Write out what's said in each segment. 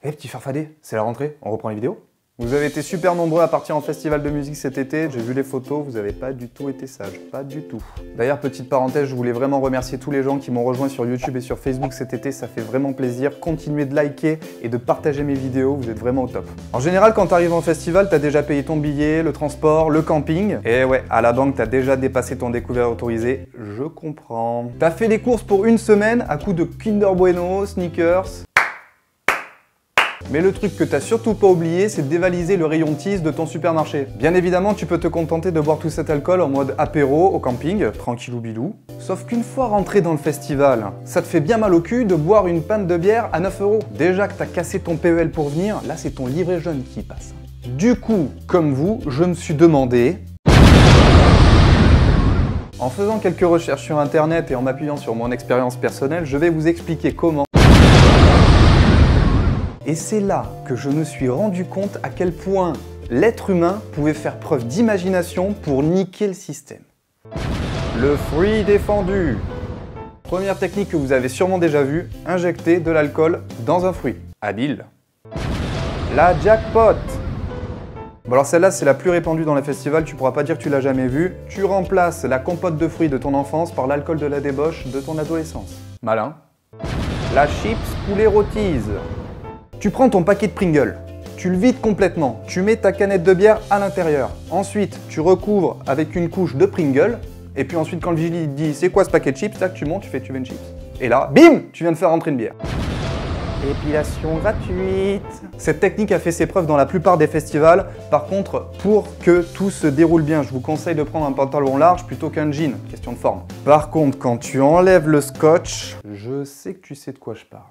Eh petit farfadet, c'est la rentrée, on reprend les vidéos? Vous avez été super nombreux à partir en festival de musique cet été, j'ai vu les photos, vous n'avez pas du tout été sages, pas du tout. D'ailleurs, petite parenthèse, je voulais vraiment remercier tous les gens qui m'ont rejoint sur YouTube et sur Facebook cet été, ça fait vraiment plaisir. Continuez de liker et de partager mes vidéos, vous êtes vraiment au top. En général, quand t'arrives en festival, t'as déjà payé ton billet, le transport, le camping. Et ouais, à la banque, t'as déjà dépassé ton découvert autorisé, je comprends. T'as fait les courses pour une semaine à coup de Kinder Bueno, sneakers. Mais le truc que t'as surtout pas oublié, c'est de dévaliser le rayon tease de ton supermarché. Bien évidemment, tu peux te contenter de boire tout cet alcool en mode apéro au camping, tranquillou bilou. Sauf qu'une fois rentré dans le festival, ça te fait bien mal au cul de boire une pinte de bière à 9 €. Déjà que t'as cassé ton PEL pour venir, là c'est ton livret jaune qui passe. Du coup, comme vous, je me suis demandé... En faisant quelques recherches sur internet et en m'appuyant sur mon expérience personnelle, je vais vous expliquer comment... Et c'est là que je me suis rendu compte à quel point l'être humain pouvait faire preuve d'imagination pour niquer le système. Le fruit défendu. Première technique que vous avez sûrement déjà vue, injecter de l'alcool dans un fruit. Habile. La jackpot. Bon alors celle-là c'est la plus répandue dans les festivals, tu pourras pas dire que tu l'as jamais vue. Tu remplaces la compote de fruits de ton enfance par l'alcool de la débauche de ton adolescence. Malin. La chips poulet rôtise. Tu prends ton paquet de Pringles, tu le vides complètement, tu mets ta canette de bière à l'intérieur. Ensuite, tu recouvres avec une couche de Pringles, et puis ensuite quand le vigile dit c'est quoi ce paquet de chips, là tu montes, tu fais tu veux une chips. Et là, bim, tu viens de faire rentrer une bière. Épilation gratuite. Cette technique a fait ses preuves dans la plupart des festivals. Par contre, pour que tout se déroule bien, je vous conseille de prendre un pantalon large plutôt qu'un jean, question de forme. Par contre, quand tu enlèves le scotch, je sais que tu sais de quoi je parle.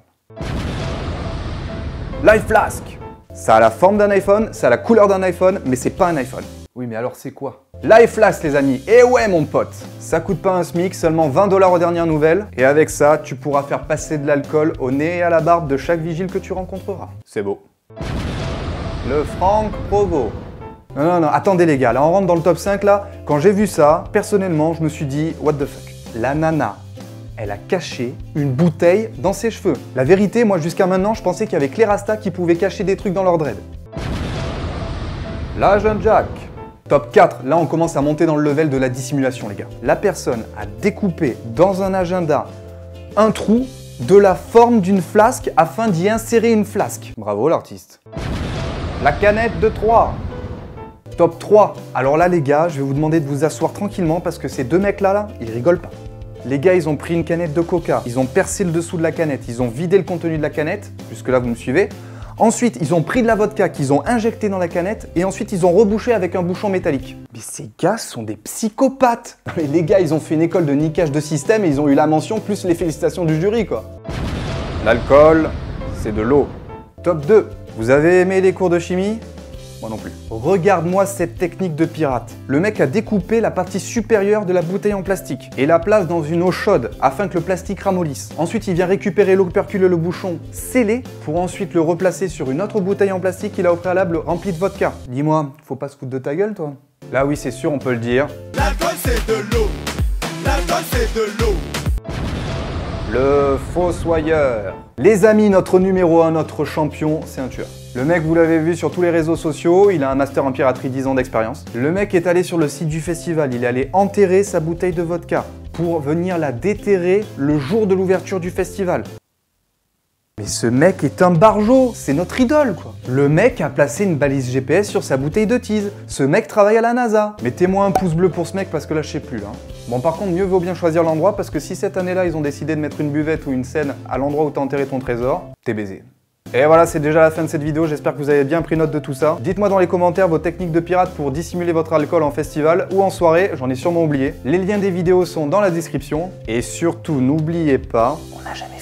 Life Flask. Ça a la forme d'un iPhone, ça a la couleur d'un iPhone, mais c'est pas un iPhone. Oui, mais alors c'est quoi? Life Flask, les amis. Et ouais, mon pote. Ça coûte pas un SMIC, seulement 20 $ aux dernières nouvelles. Et avec ça, tu pourras faire passer de l'alcool au nez et à la barbe de chaque vigile que tu rencontreras. C'est beau. Le Franck Provo. Non, attendez les gars, là on rentre dans le top 5 là. Quand j'ai vu ça, personnellement, je me suis dit, what the fuck. La nana. Elle a caché une bouteille dans ses cheveux. La vérité, moi jusqu'à maintenant, je pensais qu'il y avait que les rastas qui pouvaient cacher des trucs dans leur dread. La jeune Jack. Top 4, là on commence à monter dans le level de la dissimulation les gars. La personne a découpé dans un agenda un trou de la forme d'une flasque afin d'y insérer une flasque. Bravo l'artiste. La canette de 3. Top 3. Alors là les gars, je vais vous demander de vous asseoir tranquillement parce que ces deux mecs là, ils rigolent pas. Les gars, ils ont pris une canette de coca, ils ont percé le dessous de la canette, ils ont vidé le contenu de la canette, jusque-là vous me suivez. Ensuite, ils ont pris de la vodka qu'ils ont injecté dans la canette et ensuite ils ont rebouché avec un bouchon métallique. Mais ces gars sont des psychopathes. Mais les gars, ils ont fait une école de niquage de système et ils ont eu la mention plus les félicitations du jury quoi. L'alcool, c'est de l'eau. Top 2. Vous avez aimé les cours de chimie? Moi non plus. Regarde-moi cette technique de pirate. Le mec a découpé la partie supérieure de la bouteille en plastique et la place dans une eau chaude afin que le plastique ramollisse. Ensuite, il vient récupérer l'opercule et le bouchon scellé pour ensuite le replacer sur une autre bouteille en plastique qu'il a au préalable remplie de vodka. Dis-moi, faut pas se foutre de ta gueule toi? Là oui, c'est sûr, on peut le dire. L'alcool c'est de l'eau. L'alcool c'est de l'eau. Le fossoyeur. Les amis, notre numéro 1, notre champion, c'est un tueur. Le mec, vous l'avez vu sur tous les réseaux sociaux, il a un master en piraterie, 10 ans d'expérience. Le mec est allé sur le site du festival, il est allé enterrer sa bouteille de vodka pour venir la déterrer le jour de l'ouverture du festival. Mais ce mec est un barjot, c'est notre idole quoi. Le mec a placé une balise GPS sur sa bouteille de tease. Ce mec travaille à la NASA. Mettez-moi un pouce bleu pour ce mec parce que là je sais plus là. Bon par contre mieux vaut bien choisir l'endroit parce que si cette année-là ils ont décidé de mettre une buvette ou une scène à l'endroit où t'as enterré ton trésor, t'es baisé. Et voilà, c'est déjà la fin de cette vidéo, j'espère que vous avez bien pris note de tout ça. Dites-moi dans les commentaires vos techniques de pirate pour dissimuler votre alcool en festival ou en soirée, j'en ai sûrement oublié. Les liens des vidéos sont dans la description. Et surtout, n'oubliez pas, on n'a jamais